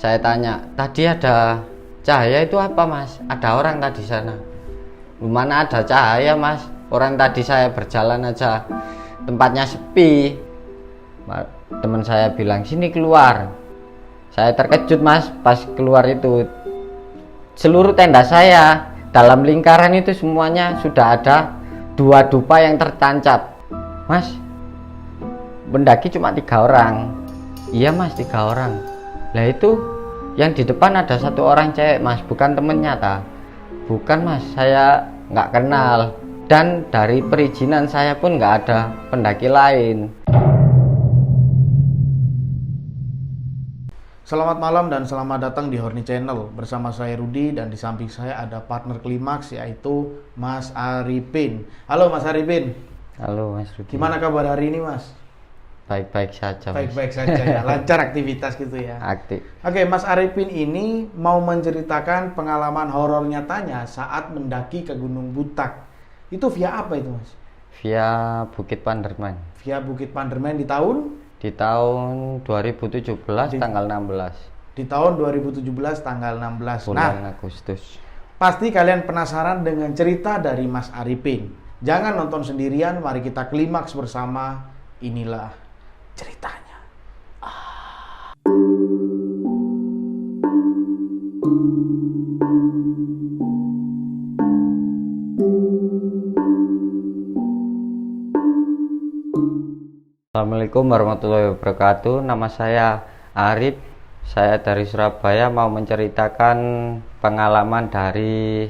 Saya tanya, tadi ada cahaya itu apa mas? Ada orang tadi sana. Mana ada cahaya mas? Orang tadi saya berjalan aja tempatnya sepi. Teman saya bilang sini keluar. Saya terkejut mas pas keluar itu. Seluruh tenda saya dalam lingkaran itu semuanya sudah ada 2 dupa yang tertancap. Mas, mendaki cuma 3 orang. Iya mas, 3 orang. Lah itu yang di depan ada 1 orang cewek mas, bukan temennya ta? Bukan mas, saya nggak kenal. Dan dari perizinan saya pun nggak ada pendaki lain. Selamat malam dan selamat datang di Horny Channel. Bersama saya Rudi dan di samping saya ada partner klimaks yaitu Mas Arifin. Halo Mas Arifin. Halo mas Rudi. Gimana kabar hari ini Mas? Baik-baik saja mas. Baik-baik saja ya, lancar aktivitas gitu ya. Aktif. Oke, Mas Arifin ini mau menceritakan pengalaman horor nyatanya saat mendaki ke Gunung Butak. Itu via apa itu Mas? Via Bukit Panderman. Via Bukit Panderman di tahun? Di tahun 2017 tanggal 16. Di tahun 2017 tanggal 16. Bulan Agustus. Pasti kalian penasaran dengan cerita dari Mas Arifin. Jangan nonton sendirian, mari kita klimaks bersama. Inilah ceritanya. Assalamualaikum warahmatullahi wabarakatuh. Nama saya Arif. Saya dari Surabaya mau menceritakan pengalaman dari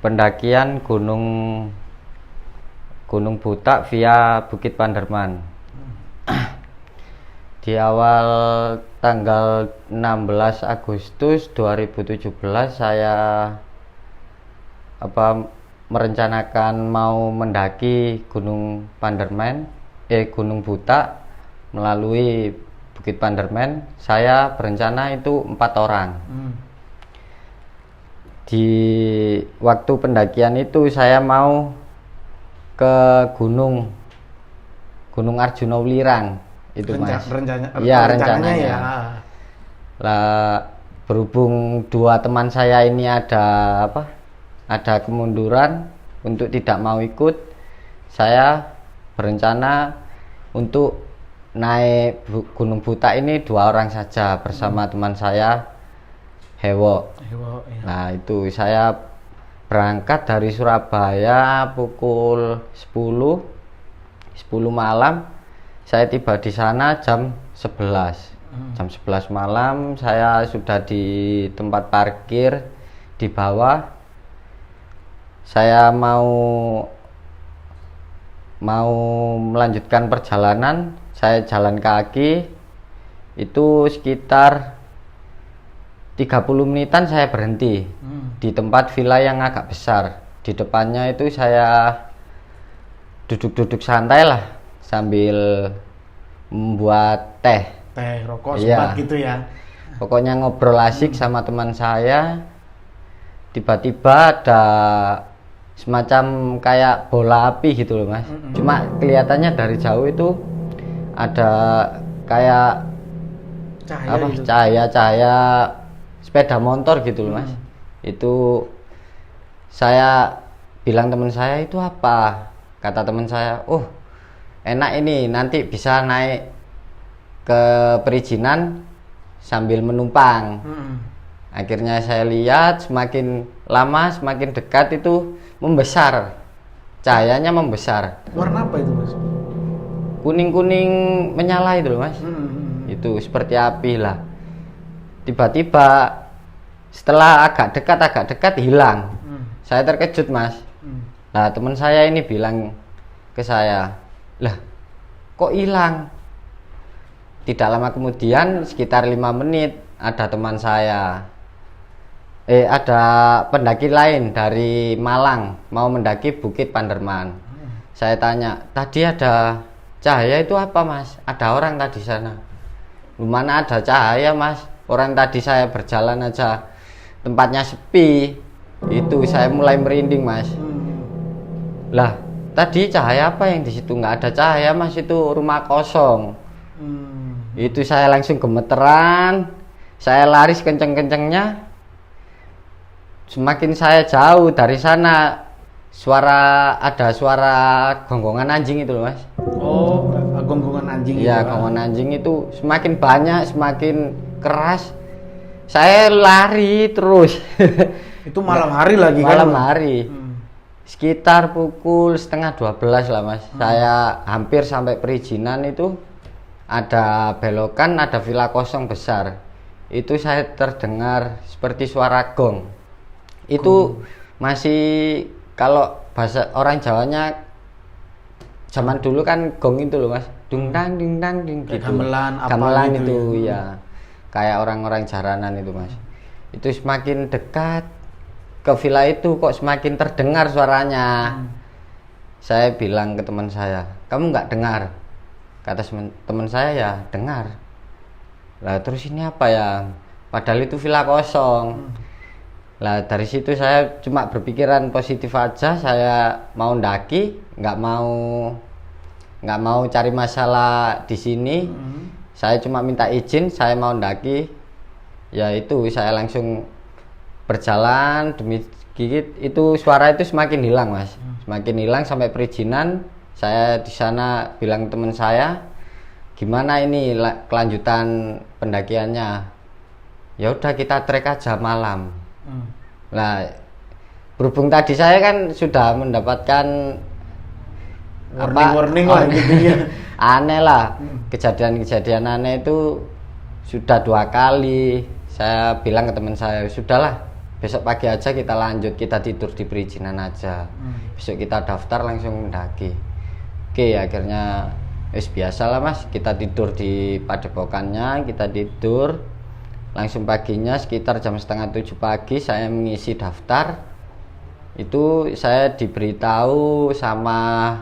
pendakian Gunung Butak via Bukit Panderman. Di awal tanggal 16 Agustus 2017 saya merencanakan mau mendaki Gunung Butak melalui Bukit Panderman. Saya berencana itu 4 orang. Di waktu pendakian itu saya mau ke Gunung Arjuna Ulirang itu mas. Rencananya ya. Lah berhubung 2 teman saya ini ada kemunduran untuk tidak mau ikut, saya berencana untuk naik Gunung Butak ini 2 orang saja bersama teman saya Hewo. Iya. Nah itu saya berangkat dari Surabaya pukul 10 malam. Saya tiba di sana jam 11. Jam 11 malam saya sudah di tempat parkir di bawah. Saya mau melanjutkan perjalanan. Saya jalan kaki itu sekitar 30 menitan saya berhenti di tempat villa yang agak besar. Di depannya itu saya duduk-duduk santai lah sambil membuat teh Rokok, iya. sempat gitu ya. Pokoknya ngobrol asik sama teman saya. Tiba-tiba ada semacam kayak bola api gitu loh mas. Cuma kelihatannya dari jauh itu ada kayak cahaya sepeda motor gitu loh mas. Itu saya bilang teman saya, itu apa? Kata teman saya, oh enak ini, nanti bisa naik ke perizinan sambil menumpang. Akhirnya saya lihat semakin lama semakin dekat itu membesar, cahayanya membesar. Warna apa itu mas? Kuning-kuning menyala itu loh mas. Itu seperti api lah. Tiba-tiba setelah agak dekat hilang. Saya terkejut mas. Nah teman saya ini bilang ke saya, lah kok hilang? Tidak lama kemudian sekitar 5 menit ada teman saya, ada pendaki lain dari Malang mau mendaki Bukit Panderman. Saya tanya, tadi ada cahaya itu apa mas? Ada orang tadi sana. Mana ada cahaya mas? Orang tadi saya berjalan aja tempatnya sepi. Itu saya mulai merinding mas. Lah tadi cahaya apa yang di situ? Nggak ada cahaya mas, itu rumah kosong. Itu saya langsung gemeteran, saya lari kenceng-kencengnya. Semakin saya jauh dari sana, ada suara gonggongan anjing itu loh Mas. Oh, gonggongan anjing Iya, itu. gonggongan anjing itu semakin banyak, semakin keras. Saya lari terus. Itu malam hari lagi kan? Malam hari. Sekitar pukul 11:30 lah Mas. Saya hampir sampai perizinan itu, ada belokan, ada villa kosong besar. Itu saya terdengar seperti suara gong. Itu masih, kalau bahasa orang Jawanya zaman dulu kan gong itu loh Mas, dung dang ding gitu. Gamelan apa Gamelan gitu itu ya. Kayak orang-orang jaranan itu Mas. Itu semakin dekat ke villa itu kok semakin terdengar suaranya. Saya bilang ke teman saya, kamu nggak dengar? Kata teman saya, ya dengar. Lah terus ini apa ya? Padahal itu villa kosong. Lah dari situ saya cuma berpikiran positif aja, saya mau ndaki, nggak mau cari masalah di sini. Saya cuma minta izin, saya mau ndaki. Ya itu saya langsung berjalan demi gigit. Itu suara itu semakin hilang Mas, semakin hilang sampai perizinan. Saya di sana bilang teman saya, gimana ini kelanjutan pendakiannya? Ya udah kita trek aja malam. Nah, berhubung tadi saya kan sudah mendapatkan warning lah gitu ya. Aneh lah, kejadian-kejadian aneh itu sudah 2 kali. Saya bilang ke teman saya, sudahlah, besok pagi aja kita lanjut, kita tidur di perizinan aja. Besok kita daftar langsung mendaki. Oke, akhirnya biasa lah Mas, kita tidur di padepokannya, kita tidur. Langsung paginya sekitar jam 6:30 pagi saya mengisi daftar. Itu saya diberitahu sama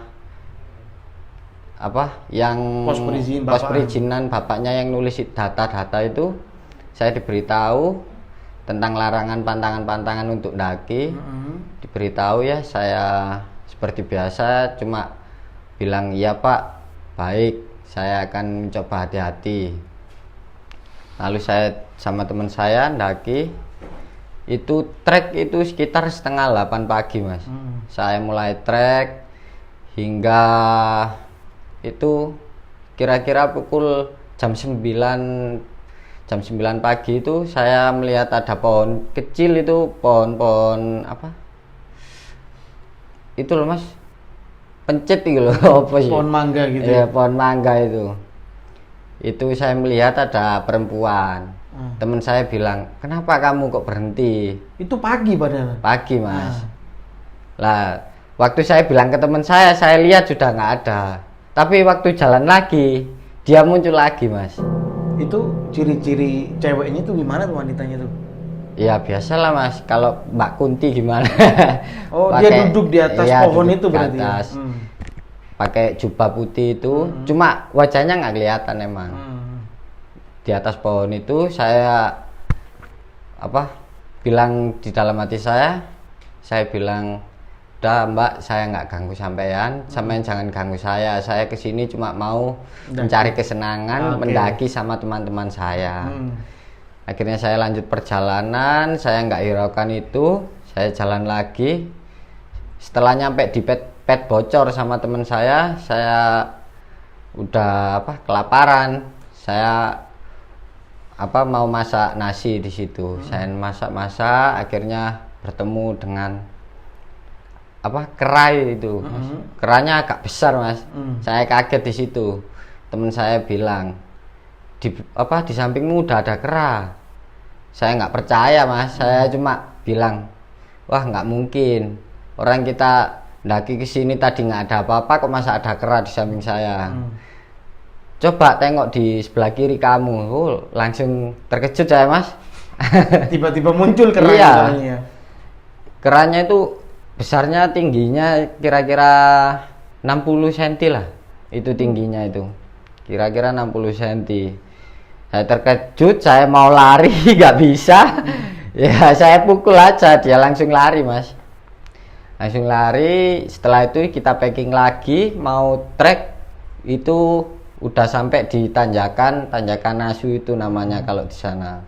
yang pos perizinan bapaknya yang nulis data-data itu. Saya diberitahu tentang larangan pantangan-pantangan untuk daki. Diberitahu ya, saya seperti biasa cuma bilang iya Pak, baik, saya akan mencoba hati-hati. Lalu saya sama teman saya ndaki. Itu trek itu sekitar 7:30 pagi Mas. Saya mulai trek hingga itu kira-kira pukul jam 9 pagi itu saya melihat ada pohon kecil, itu pohon apa itu loh Mas, pencit gitu loh. Apa sih? Pohon mangga gitu ya? Pohon mangga itu saya melihat ada perempuan. Teman saya bilang, kenapa kamu kok berhenti? Itu pagi padahal. Pagi Mas. Lah waktu saya bilang ke teman saya lihat sudah nggak ada. Tapi waktu jalan lagi, dia muncul lagi Mas. Itu ciri-ciri ceweknya tuh gimana tuh, wanitanya tuh? Ya biasalah Mas, kalau Mbak Kunti gimana? Oh, dia duduk di atas pohon itu berarti atas. Pakai jubah putih itu, cuma wajahnya nggak kelihatan emang. Di atas pohon itu saya bilang di dalam hati saya bilang, udah Mbak, saya nggak ganggu sampean jangan ganggu saya kesini cuma mau mencari kesenangan, mendaki sama teman-teman saya. Akhirnya saya lanjut perjalanan, saya nggak hiraukan itu, saya jalan lagi. Setelah nyampe di pet bocor sama teman saya udah kelaparan. Saya mau masak nasi di situ. Saya masak, akhirnya bertemu dengan kerai itu. Keranya agak besar Mas. Saya kaget di situ. Teman saya bilang, di sampingmu udah ada kera. Saya nggak percaya Mas. Saya cuma bilang, wah nggak mungkin. Orang kita ndaki ke sini tadi nggak ada apa-apa, kok masa ada kera di samping saya. Coba tengok di sebelah kiri kamu. Langsung terkejut saya Mas. Tiba-tiba muncul keranya. Iya. Keranya itu besarnya, tingginya kira-kira 60 cm lah. Itu tingginya itu. Kira-kira 60 cm. Saya terkejut, saya mau lari nggak bisa. Ya saya pukul aja, dia langsung lari Mas. Langsung lari. Setelah itu kita packing lagi, mau trek. Itu udah sampai di tanjakan Asu itu namanya kalau di sana.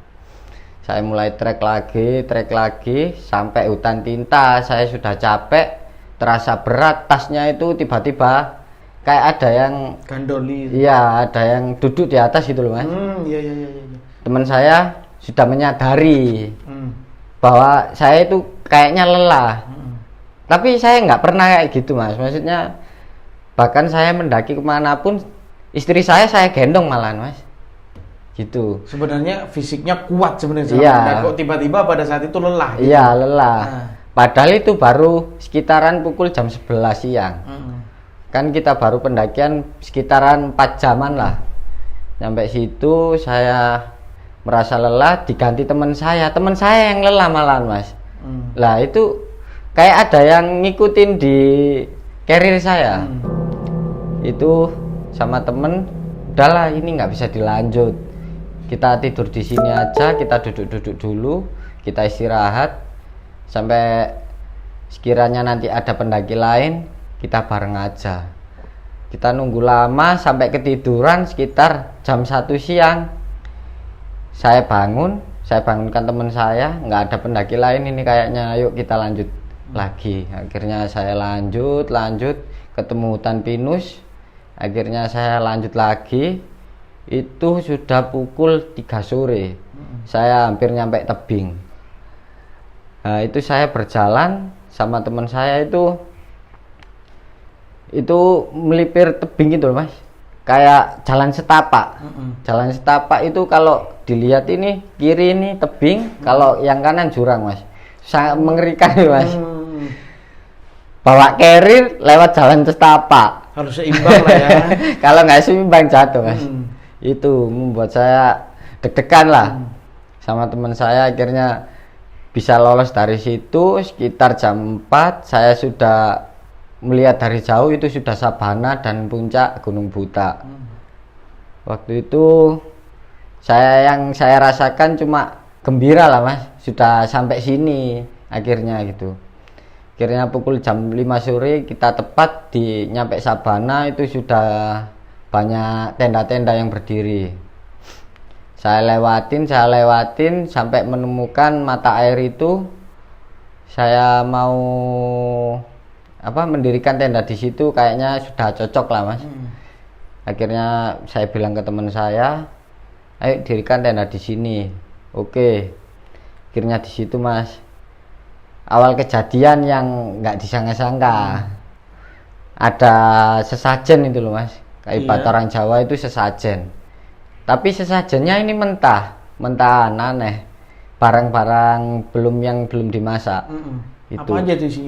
Saya mulai trek lagi sampai hutan tinta. Saya sudah capek, terasa berat, tasnya itu tiba-tiba kayak ada yang gandoli. Iya, ada yang duduk di atas gitu loh, Mas. Iya. Teman saya sudah menyadari bahwa saya itu kayaknya lelah. Tapi saya nggak pernah kayak gitu, Mas. Maksudnya bahkan saya mendaki kemanapun istri saya gendong malahan, Mas. Gitu. Sebenarnya fisiknya kuat sebenarnya. Iya. Kok tiba-tiba pada saat itu lelah. Gitu. Iya, lelah. Padahal itu baru sekitaran pukul jam 11 siang. Kan kita baru pendakian sekitaran 4 jaman lah. Sampai situ saya merasa lelah, diganti teman saya yang lelah malahan, Mas. Lah itu kayak ada yang ngikutin di carrier saya. Itu sama temen, udahlah ini nggak bisa dilanjut. Kita tidur di sini aja, kita duduk-duduk dulu, kita istirahat sampai sekiranya nanti ada pendaki lain, kita bareng aja. Kita nunggu lama sampai ketiduran sekitar jam 1 siang. Saya bangunkan teman saya, nggak ada pendaki lain ini kayaknya, yuk kita lanjut lagi. Akhirnya saya lanjut, ketemu hutan pinus. Akhirnya saya lanjut lagi. Itu sudah pukul 3 sore. Saya hampir nyampe tebing. Nah, itu saya berjalan sama teman saya itu melipir tebing itu, Mas. Kayak jalan setapak. Jalan setapak itu kalau dilihat ini kiri ini tebing, kalau yang kanan jurang, Mas. Sangat mengerikan, Mas. Bawa carrier lewat jalan setapak. Harus seimbang lah ya. Kalau nggak seimbang jatuh, Mas. Itu membuat saya deg-degan lah. Sama teman saya akhirnya bisa lolos dari situ. Sekitar jam 4 saya sudah melihat dari jauh itu sudah sabana dan puncak Gunung Buta. Waktu itu yang saya rasakan cuma gembira lah, Mas, sudah sampai sini akhirnya gitu. Akhirnya pukul jam 5 sore kita tepat di nyampe sabana, itu sudah banyak tenda-tenda yang berdiri. Saya lewatin sampai menemukan mata air itu. Saya mau mendirikan tenda di situ, kayaknya sudah cocok lah, Mas. Akhirnya saya bilang ke teman saya, ayo dirikan tenda di sini. Oke. Akhirnya di situ, Mas, awal kejadian yang nggak disangka-sangka. Ada sesajen itu loh, Mas. Kayak orang Jawa itu sesajen. Tapi sesajennya ini mentahan aneh. Barang-barang yang belum dimasak. Itu. Apa aja di sini?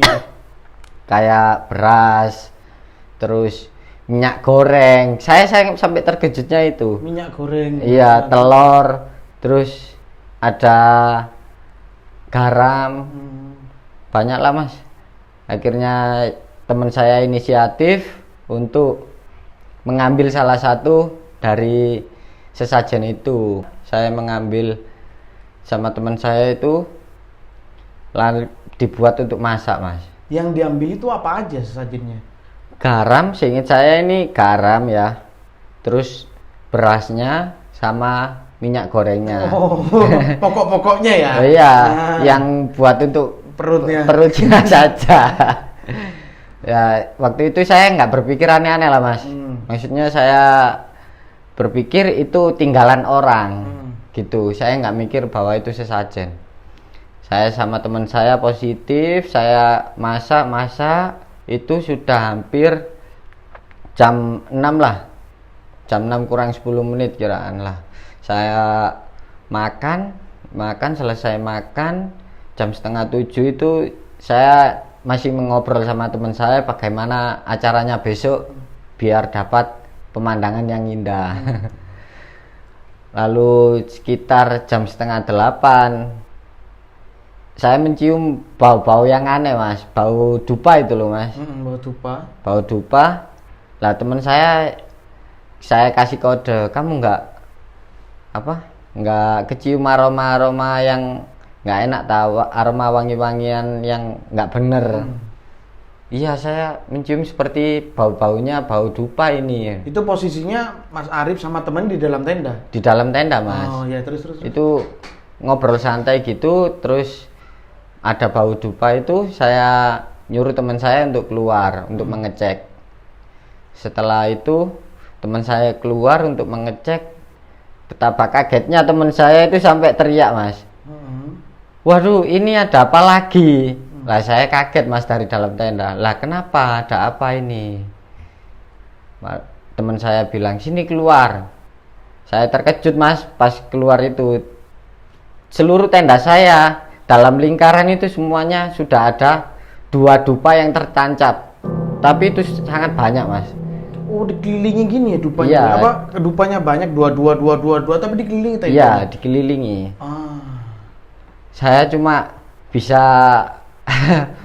Kayak beras, terus minyak goreng. Saya sampai terkejutnya itu. Minyak goreng. Iya, telur, terus ada garam. Banyak lah, Mas. Akhirnya teman saya inisiatif untuk mengambil salah satu dari sesajen itu. Saya mengambil sama teman saya itu, lalu dibuat untuk masak, Mas. Yang diambil itu apa aja sesajennya? Garam, seingat saya ini garam ya. Terus berasnya sama minyak gorengnya. Oh, pokok-pokoknya ya? Iya, yang buat untuk perutnya saja. Ya, waktu itu saya nggak berpikir aneh-aneh lah, Mas. Maksudnya saya berpikir itu tinggalan orang, gitu. Saya nggak mikir bahwa itu sesajen. Saya sama teman saya positif, saya masak, itu sudah hampir jam 6 lah. Jam 6 kurang 10 menit kiraan lah. Saya makan, selesai makan, jam setengah 7 itu saya masih mengobrol sama teman saya bagaimana acaranya besok biar dapat pemandangan yang indah. Lalu sekitar jam setengah 8 saya mencium bau-bau yang aneh, Mas. Bau dupa itu loh, Mas. Bau dupa. Lah teman saya kasih kode, kamu nggak kecium aroma yang nggak enak, tahu aroma wangi-wangian yang nggak bener. Iya, saya mencium seperti bau-baunya bau dupa ini. Itu posisinya Mas Arif sama temen di dalam tenda? Di dalam tenda, Mas. Oh ya, terus. Itu ngobrol santai gitu, terus ada bau dupa itu, saya nyuruh teman saya untuk keluar untuk mengecek. Setelah itu teman saya keluar untuk mengecek, betapa kagetnya teman saya itu sampai teriak, Mas. Waduh, ini ada apa lagi? Lah saya kaget, Mas, dari dalam tenda. Lah kenapa? Ada apa ini? Teman saya bilang, sini keluar. Saya terkejut, Mas, pas keluar itu. Seluruh tenda saya dalam lingkaran itu semuanya sudah ada 2 dupa yang tertancap. Tapi itu sangat banyak, Mas. Oh, dikelilingi gini ya dupanya? Iya. Apa dupanya banyak, dua, tapi dikelilingi tadi? Iya, dikelilingi. Saya cuma bisa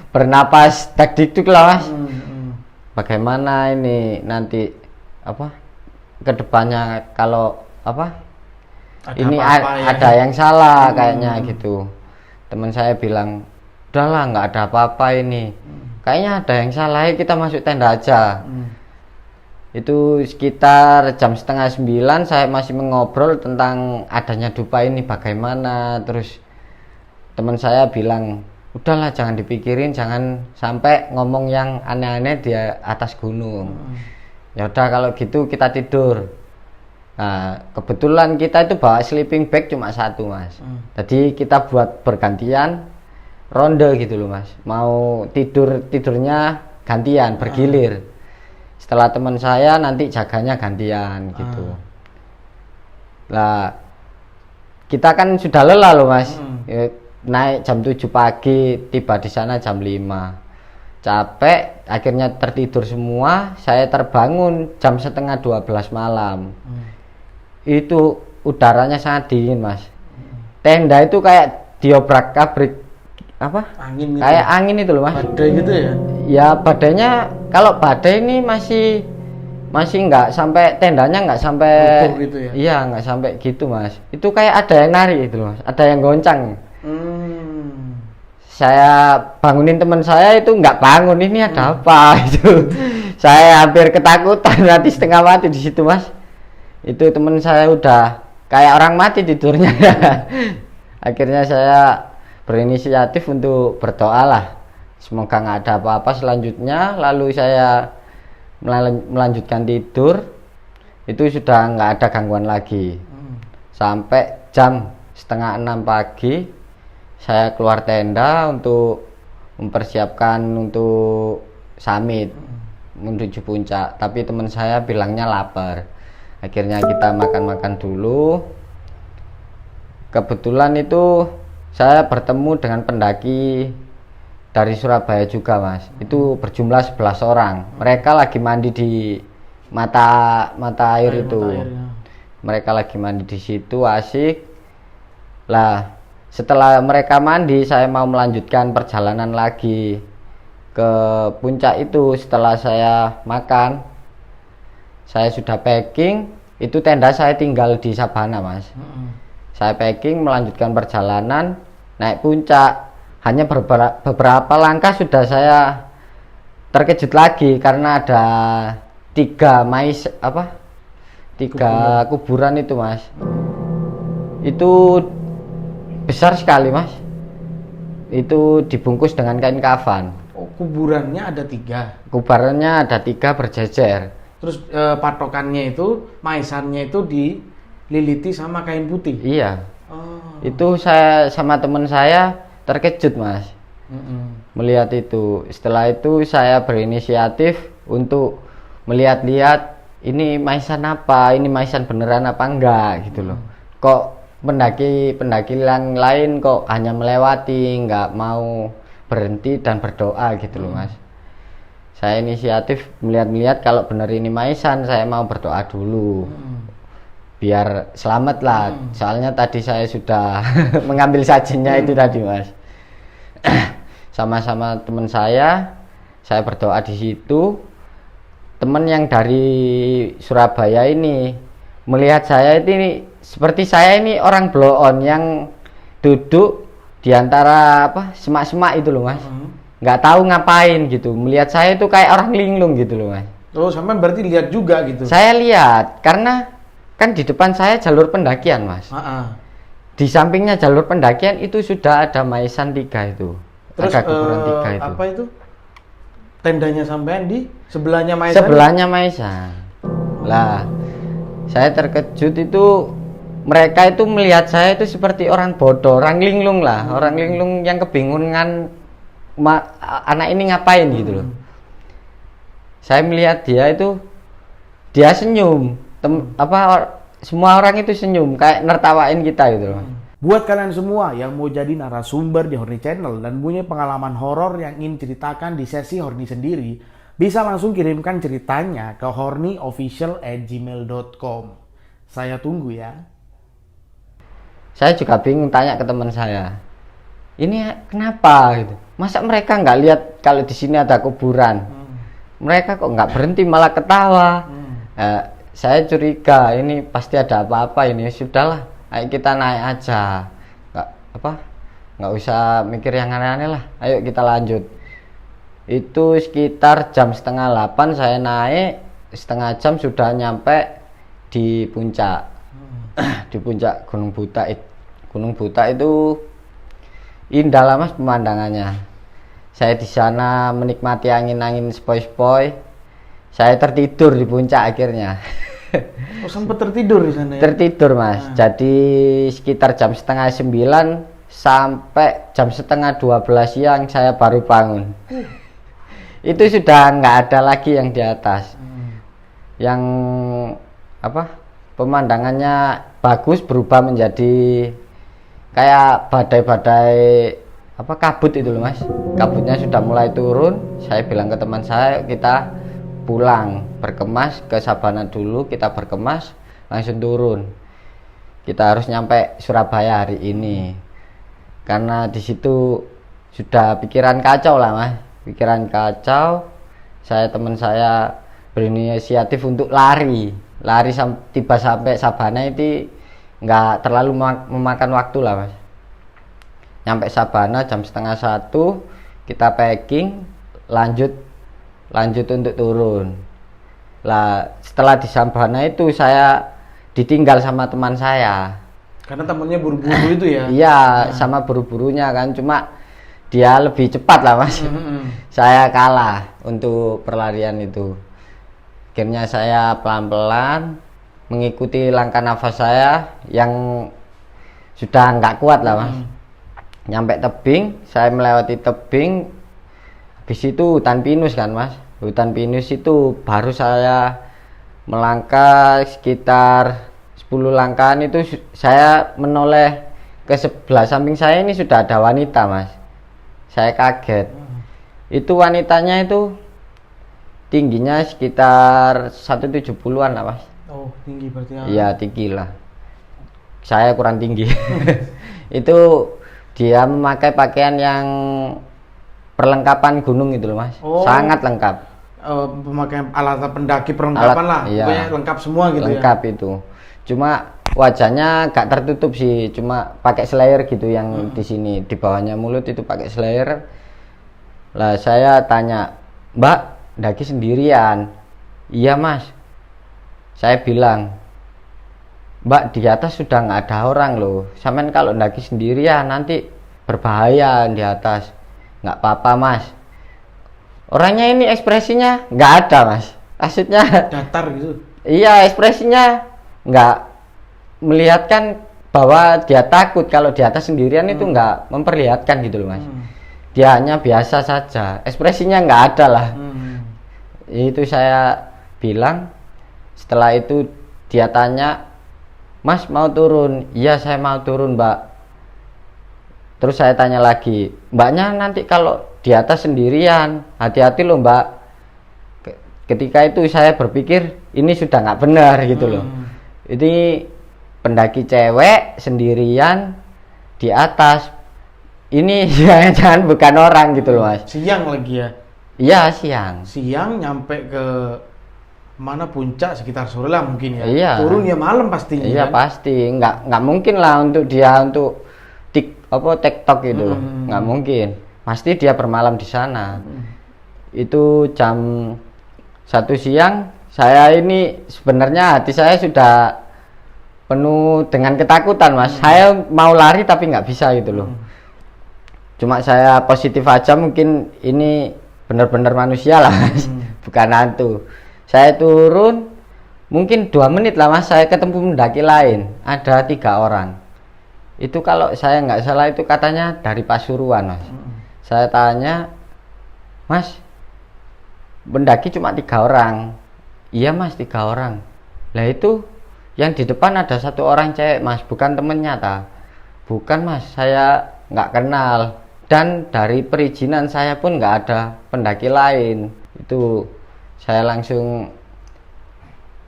bernapas dak-dikduk lah, Mas. Bagaimana ini nanti kedepannya kalau ada yang salah kayaknya gitu. Teman saya bilang, udahlah, nggak ada apa-apa ini. Kayaknya ada yang salah, kita masuk tenda aja. Itu sekitar jam 8:30 saya masih mengobrol tentang adanya dupa ini bagaimana. Terus teman saya bilang, udahlah, jangan dipikirin, jangan sampai ngomong yang aneh-aneh di atas gunung. Ya udah, kalau gitu kita tidur. Nah, kebetulan kita itu bawa sleeping bag cuma 1, Mas. Jadi kita buat bergantian ronde gitu loh, Mas. Mau tidurnya gantian, bergilir. Setelah teman saya nanti jaganya gantian gitu. Lah, kita kan sudah lelah loh, Mas. Naik jam 7 pagi, tiba di sana jam 5. Capek, akhirnya tertidur semua. Saya terbangun jam 11:30 malam. Itu udaranya sangat dingin, Mas. Tenda itu kayak diobrak-abrik angin gitu. Kayak angin itu loh, Mas. Badai gitu ya? Ya, badainya, kalau badai ini masih nggak sampai, tendanya nggak sampai gitu ya? Iya, nggak sampai gitu, Mas. Itu kayak ada yang narik itu loh, Mas. Ada yang goncang. Saya bangunin teman saya itu nggak bangun, ini ada apa itu. Saya hampir ketakutan, nanti setengah mati di situ, Mas. Itu teman saya udah kayak orang mati tidurnya. Akhirnya saya berinisiatif untuk berdoa lah, semoga nggak ada apa-apa selanjutnya. Lalu saya melanjutkan tidur. Itu sudah nggak ada gangguan lagi. Sampai jam 5:30 pagi saya keluar tenda untuk mempersiapkan untuk summit menuju puncak. Tapi teman saya bilangnya lapar. Akhirnya kita makan-makan dulu. Kebetulan itu saya bertemu dengan pendaki dari Surabaya juga, Mas. Itu berjumlah 11 orang. Mereka lagi mandi di mata air itu. Mereka lagi mandi di situ, asik. Lah, setelah mereka mandi, saya mau melanjutkan perjalanan lagi ke puncak itu. Setelah saya makan, saya sudah packing. Itu tenda saya tinggal di Sabana, Mas. Saya packing, melanjutkan perjalanan naik puncak. Hanya beberapa langkah sudah saya terkejut lagi karena ada 3 kuburan itu, Mas. Itu besar sekali, Mas. Itu dibungkus dengan kain kafan. Oh, kuburannya ada 3. Kuburannya ada 3 berjejer. Terus patokannya itu, maisannya itu dililiti sama kain putih. Iya. Itu saya sama teman saya terkejut, Mas. Melihat itu. Setelah itu saya berinisiatif untuk melihat-lihat ini maisan apa, ini maisan beneran apa enggak gitu loh. Kok pendaki yang lain kok hanya melewati, nggak mau berhenti dan berdoa gitu loh, Mas. Saya inisiatif melihat-lihat, kalau benar ini maisan, saya mau berdoa dulu. Biar selamat lah. Soalnya tadi saya sudah mengambil sajinya itu tadi, Mas. Sama-sama teman saya berdoa di situ. Teman yang dari Surabaya ini melihat saya ini seperti saya ini orang blow on yang duduk di antara semak-semak itu loh, Mas. nggak tahu ngapain gitu. Melihat saya itu kayak orang linglung gitu loh Mas. Oh, sampai berarti lihat juga gitu. Saya lihat karena kan di depan saya jalur pendakian Mas. Di sampingnya jalur pendakian itu sudah ada Maisan 3 itu. Terus ada kuburan 3 itu. Apa itu? Tendanya sampean di sebelahnya Maisan? Sebelahnya Maisan. Lah, saya terkejut itu mereka itu melihat saya itu seperti orang bodoh, orang linglung lah, orang linglung yang kebingungan anak ini ngapain gitu loh. Saya melihat dia itu, dia senyum, semua orang itu senyum, kayak nertawain kita gitu loh. Buat kalian semua yang mau jadi narasumber di Horny Channel dan punya pengalaman horor yang ingin ceritakan di sesi Horny sendiri, bisa langsung kirimkan ceritanya ke hornyofficial@gmail.com. Saya tunggu ya. Saya juga bingung tanya ke teman saya, ini kenapa gitu? Masa mereka nggak lihat kalau di sini ada kuburan? Mereka kok nggak berhenti malah ketawa. Saya curiga ini pasti ada apa-apa ini. Sudahlah, ayo kita naik aja. Nggak usah mikir yang aneh-aneh lah. Ayo kita lanjut. Itu sekitar jam 7:30 saya naik, setengah jam sudah nyampe di puncak. Di puncak Gunung Buta. Gunung Buta itu indah lah Mas pemandangannya. Saya di sana menikmati angin-angin sepoi-sepoi. Saya tertidur di puncak akhirnya. Oh, sempat tertidur di sana ya? Tertidur Mas. Jadi sekitar jam 8:30 sampai jam 11:30 siang saya baru bangun. Itu sudah nggak ada lagi yang di atas. Yang pemandangannya bagus berubah menjadi kayak badai-badai kabut itu loh Mas. Kabutnya sudah mulai turun. Saya bilang ke teman saya, kita pulang, berkemas ke Sabana dulu, kita berkemas langsung turun. Kita harus nyampe Surabaya hari ini. Karena di situ sudah pikiran kacau lah Mas. Pikiran kacau. Teman saya berinisiatif untuk lari tiba sampai Sabana itu nggak terlalu memakan waktu lah Mas. Nyampe Sabana jam 12:30 kita packing, lanjut untuk turun. Lah setelah di Sabana itu saya ditinggal sama teman saya. Karena temannya buru-buru itu ya? Iya, sama buru-burunya kan, cuma dia lebih cepat lah Mas. Saya kalah untuk perlarian itu. Akhirnya saya pelan-pelan mengikuti langkah nafas saya yang sudah nggak kuat lah Mas. Nyampe tebing, saya melewati tebing. Habis itu hutan pinus kan Mas. Hutan pinus itu baru saya melangkah sekitar 10 langkahan itu saya menoleh ke sebelah samping saya ini sudah ada wanita Mas. Saya kaget. Itu wanitanya itu tingginya sekitar 170-an lah Mas. Oh, tinggi berarti ya? Iya, tinggi lah. Saya kurang tinggi. Itu dia memakai pakaian yang perlengkapan gunung itu loh Mas. Oh, sangat lengkap. Pemakaian alat pendaki perlengkapan lah. Iya, pokoknya lengkap semua gitu lengkap ya? Itu. Cuma wajahnya gak tertutup sih, cuma pakai slayer gitu yang di sini, di bawahnya mulut itu pakai slayer. Lah saya tanya, "Mbak, daki sendirian?" "Iya Mas." Saya bilang, "Mbak, di atas sudah nggak ada orang loh. Sampean kalau daki sendirian nanti berbahaya di atas." "Nggak apa-apa Mas." Orangnya ini ekspresinya nggak ada Mas. Maksudnya datar gitu. Iya, ekspresinya nggak melihatkan bahwa dia takut. Kalau di atas sendirian itu nggak memperlihatkan gitu loh Mas. Dia hanya biasa saja, ekspresinya nggak ada lah. Itu saya bilang. Setelah itu dia tanya, "Mas mau turun?" "Iya saya mau turun Mbak." Terus saya tanya lagi, "Mbaknya nanti kalau di atas sendirian, hati-hati loh Mbak." Ketika itu saya berpikir ini sudah nggak benar gitu loh. Ini pendaki cewek sendirian di atas. Ini jangan bukan orang gitu loh Mas. Siang lagi ya? Iya siang. Siang nyampe ke mana puncak sekitar sore lah mungkin ya. Iya. Turun ya malam pastinya. Iya kan? Pasti. Nggak mungkin lah untuk dia untuk TikTok gitu. Nggak mungkin. pasti dia bermalam di sana. Itu jam 1 siang, saya ini sebenarnya hati saya sudah penuh dengan ketakutan, Mas. Saya mau lari tapi nggak bisa gitu loh. Cuma saya positif aja, mungkin ini benar-benar manusia lah, Mas. Bukan hantu. Saya turun, mungkin 2 menit lah, Mas, saya ketemu pendaki lain. Ada 3 orang. Itu kalau saya nggak salah itu katanya dari Pasuruan, Mas. Saya tanya, Mas, pendaki cuma 3 orang. Iya, Mas, 3 orang. Lah itu yang di depan ada 1 orang cewek, Mas, bukan temennya ta? Bukan, Mas, saya nggak kenal. Dan dari perizinan saya pun nggak ada pendaki lain. Itu saya langsung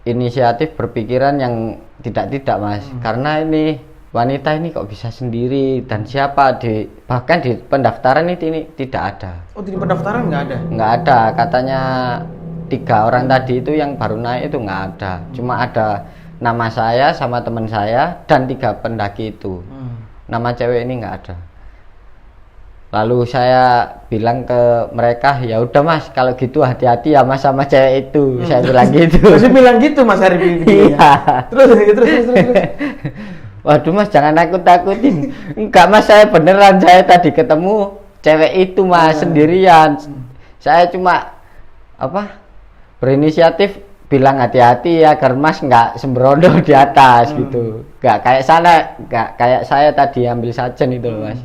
inisiatif berpikiran yang tidak Mas. Karena ini wanita ini kok bisa sendiri, dan siapa bahkan di pendaftaran ini tidak ada. Oh, di pendaftaran nggak ada? Nggak ada, katanya 3 orang tadi itu yang baru naik itu nggak ada. Cuma ada nama saya sama teman saya dan 3 pendaki itu. Nama cewek ini nggak ada. Lalu saya bilang ke mereka, ya udah Mas, kalau gitu hati-hati ya Mas sama cewek itu. Saya bilang gitu. Masih bilang gitu Mas Arif? Iya. Terus. Waduh Mas, jangan nakut-nakutin. Enggak Mas, saya beneran, saya tadi ketemu cewek itu Mas, sendirian. Saya cuma berinisiatif bilang hati-hati ya, agar Mas nggak sembrono di atas gitu. Nggak kayak saya tadi ambil sajen itu loh Mas.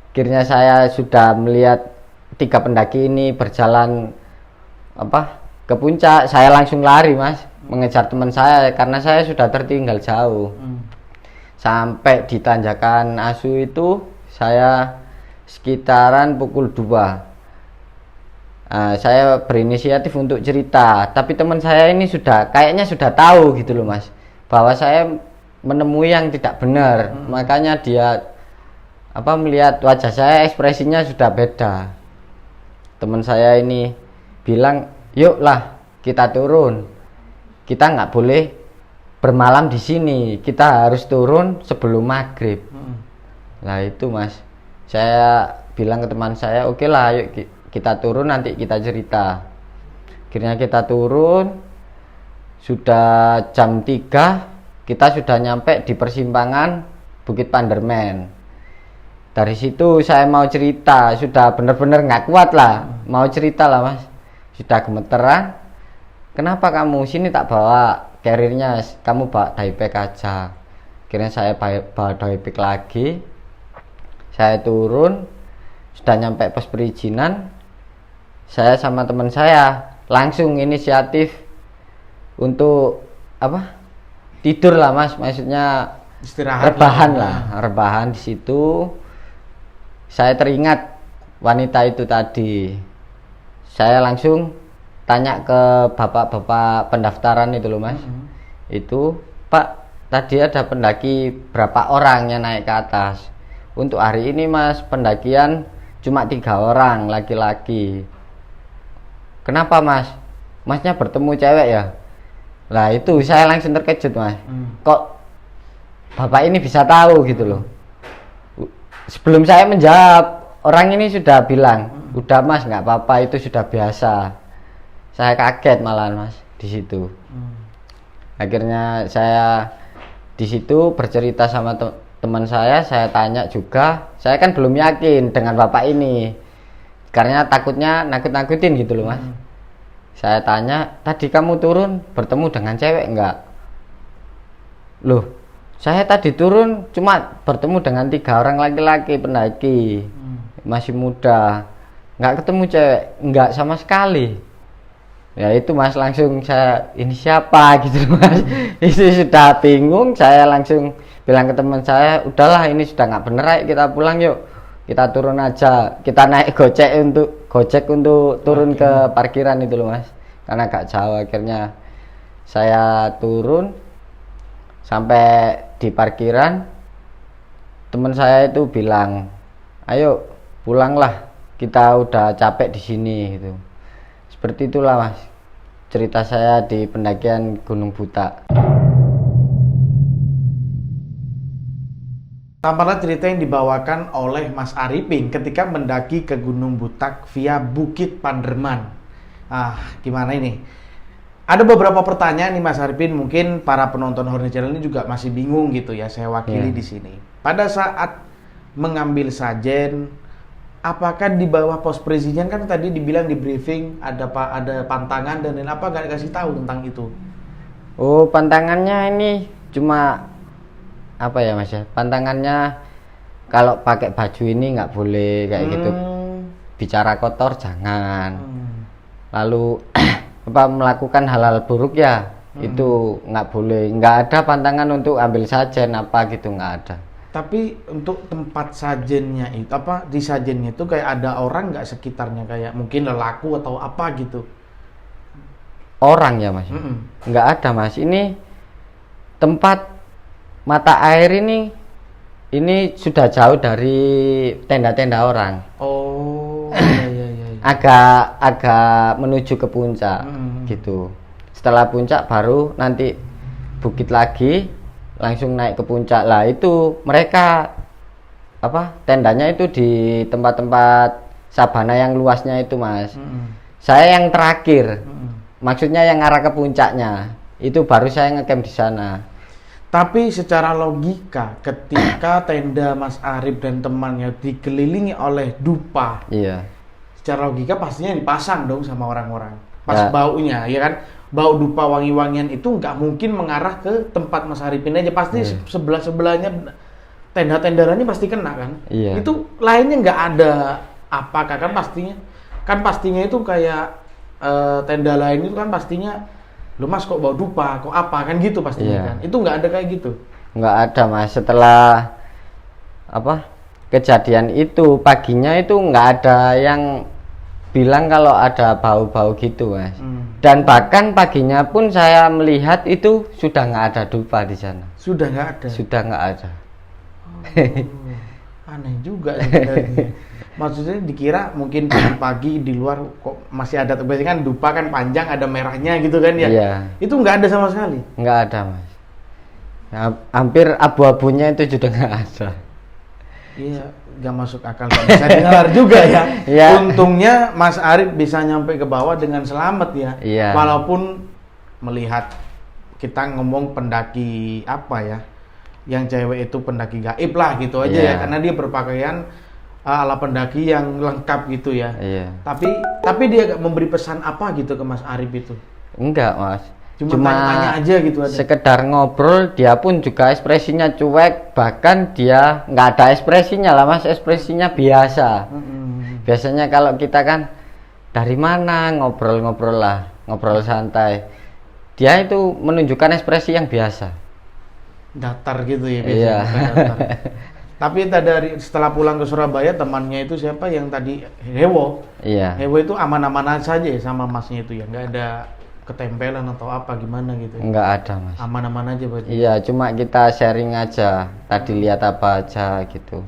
Akhirnya saya sudah melihat 3 pendaki ini berjalan ke puncak. Saya langsung lari Mas, mengejar teman saya karena saya sudah tertinggal jauh. Sampai di tanjakan Asu itu saya sekitaran pukul 2. Saya berinisiatif untuk cerita, tapi teman saya ini kayaknya sudah tahu gitu loh Mas, bahwa saya menemui yang tidak benar. Makanya dia melihat wajah saya, ekspresinya sudah beda. Teman saya ini bilang, yuklah kita turun, kita nggak boleh bermalam di sini, kita harus turun sebelum maghrib. Lah itu Mas, saya bilang ke teman saya, oke lah, yuk kita turun, nanti kita cerita. Akhirnya kita turun, sudah jam 3 kita sudah nyampe di persimpangan Bukit Pandermen. Dari situ saya mau cerita, sudah benar-benar nggak kuat lah, mau cerita lah Mas, sudah gemeteran. Kenapa kamu sini tak bawa carrier-nya, kamu bawa daypack aja. Akhirnya saya bawa daypack lagi. Saya turun, sudah nyampe pos perizinan. Saya sama teman saya langsung inisiatif untuk tidur lah Mas, maksudnya istirahat, rebahan di situ. Saya teringat wanita itu tadi. Saya langsung tanya ke bapak-bapak pendaftaran itu loh Mas. Itu, Pak, tadi ada pendaki berapa orang yang naik ke atas? Untuk hari ini Mas, pendakian cuma 3 orang laki-laki. Kenapa Mas? Masnya bertemu cewek ya? Lah itu saya langsung terkejut Mas. Kok bapak ini bisa tahu gitu loh. Sebelum saya menjawab, orang ini sudah bilang, udah Mas, nggak apa-apa, itu sudah biasa. Saya kaget malah Mas di situ. Akhirnya saya di situ bercerita sama teman saya tanya juga. Saya kan belum yakin dengan bapak ini, karena takutnya nakut-nakutin gitu loh Mas. Saya tanya, tadi kamu turun bertemu dengan cewek enggak? Loh, saya tadi turun cuma bertemu dengan 3 orang laki-laki pendaki, masih muda, nggak ketemu cewek, nggak sama sekali. Ya itu Mas, langsung saya, ini siapa gitu Mas. Itu sudah bingung, saya langsung bilang ke teman saya, udahlah ini sudah nggak bener, ayo kita pulang yuk, kita turun aja, kita naik gojek untuk turun ke parkiran itu loh Mas, karena agak jauh. Akhirnya saya turun sampai di parkiran, teman saya itu bilang, ayo pulanglah, kita udah capek di sini gitu. Seperti itulah Mas cerita saya di pendakian Gunung Buta. Tampaklah cerita yang dibawakan oleh Mas Arifin ketika mendaki ke Gunung Butak via Bukit Panderman. Gimana ini? Ada beberapa pertanyaan nih Mas Arifin, mungkin para penonton Horny Channel ini juga masih bingung gitu ya, saya wakili di sini. Pada saat mengambil sajen, apakah di bawah pos presiden kan tadi dibilang di briefing ada pantangan dan lain apa, nggak dikasih tahu tentang itu? Oh, pantangannya ini cuma apa ya Mas ya? Pantangannya kalau pakai baju ini nggak boleh kayak gitu. Bicara kotor jangan. Lalu apa melakukan hal-hal buruk ya itu nggak boleh. Nggak ada pantangan untuk ambil sajen apa gitu, nggak ada. Tapi untuk tempat sajennya itu apa, di sajennya itu kayak ada orang nggak sekitarnya, kayak mungkin lelaku atau apa gitu? Orang ya Mas? Nggak ada Mas. Ini tempat mata air ini sudah jauh dari tenda-tenda orang. Oh, iya. Agak menuju ke puncak gitu. Setelah puncak baru nanti bukit lagi, langsung naik ke puncak. Lah itu mereka apa tendanya itu di tempat-tempat sabana yang luasnya itu Mas. Saya yang terakhir, maksudnya yang arah ke puncaknya itu baru saya ngecamp di sana. Tapi secara logika, ketika tenda Mas Arif dan temannya dikelilingi oleh dupa, iya, secara logika pastinya dipasang dong sama orang-orang. Pas baunya, ya kan? Bau dupa wangi-wangian itu nggak mungkin mengarah ke tempat Mas Arifin aja. Pasti sebelah-sebelahnya tenda-tendaranya pasti kena kan? Iya. Itu lainnya nggak ada apakah kan pastinya itu kayak tenda lain itu kan pastinya, lu Mas kok bau dupa, kok apa kan gitu pastinya kan. Itu nggak ada kayak gitu. Nggak ada Mas. Setelah apa kejadian itu paginya itu nggak ada yang bilang kalau ada bau-bau gitu Mas. Dan bahkan paginya pun saya melihat itu sudah nggak ada dupa di sana. Sudah nggak ada. Sudah nggak ada. Aneh juga sebenarnya. Maksudnya dikira mungkin pagi-pagi di luar kok masih ada, biasanya kan dupa kan panjang ada merahnya gitu kan ya. Iya. Itu nggak ada sama sekali. Nggak ada Mas. Hampir abu-abunya itu sudah nggak ada. Iya, nggak masuk akal, nggak bisa dengar juga ya. Iya. Untungnya Mas Arif bisa nyampe ke bawah dengan selamat ya. Iya. Walaupun melihat kita ngomong pendaki apa ya, yang cewek itu pendaki gaib lah gitu aja ya, karena dia berpakaian ala pendaki yang lengkap gitu ya. Iya. Tapi dia memberi pesan apa gitu ke Mas Arif itu? Enggak Mas. Cuma tanya aja gitu aja. Sekedar ngobrol, dia pun juga ekspresinya cuek, bahkan dia nggak ada ekspresinya lah Mas, ekspresinya biasa. Biasanya kalau kita kan dari mana ngobrol-ngobrol lah, ngobrol santai. Dia itu menunjukkan ekspresi yang biasa. Datar gitu ya biasanya. Iya. Tapi tadi setelah pulang ke Surabaya, temannya itu siapa yang tadi Hewo? Iya. Hewo itu aman-aman saja ya sama Masnya itu ya, nggak ada ketempelan atau apa gimana gitu? Nggak ada Mas. Aman-aman aja berarti. Iya, cuma kita sharing aja. Tadi lihat apa aja gitu.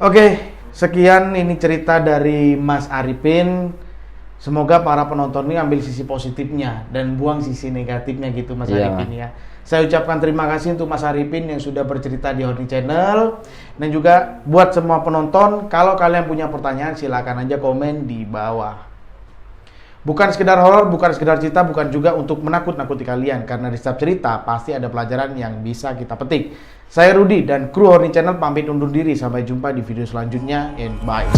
Oke, sekian ini cerita dari Mas Arifin. Semoga para penonton ini ambil sisi positifnya dan buang sisi negatifnya gitu Mas Arifin ya. Saya ucapkan terima kasih untuk Mas Arifin yang sudah bercerita di Horny Channel. Dan juga buat semua penonton, kalau kalian punya pertanyaan silakan aja komen di bawah. Bukan sekedar horor, bukan sekedar cerita, bukan juga untuk menakut-nakuti kalian. Karena di setiap cerita pasti ada pelajaran yang bisa kita petik. Saya Rudi dan kru Horny Channel pamit undur diri. Sampai jumpa di video selanjutnya and bye.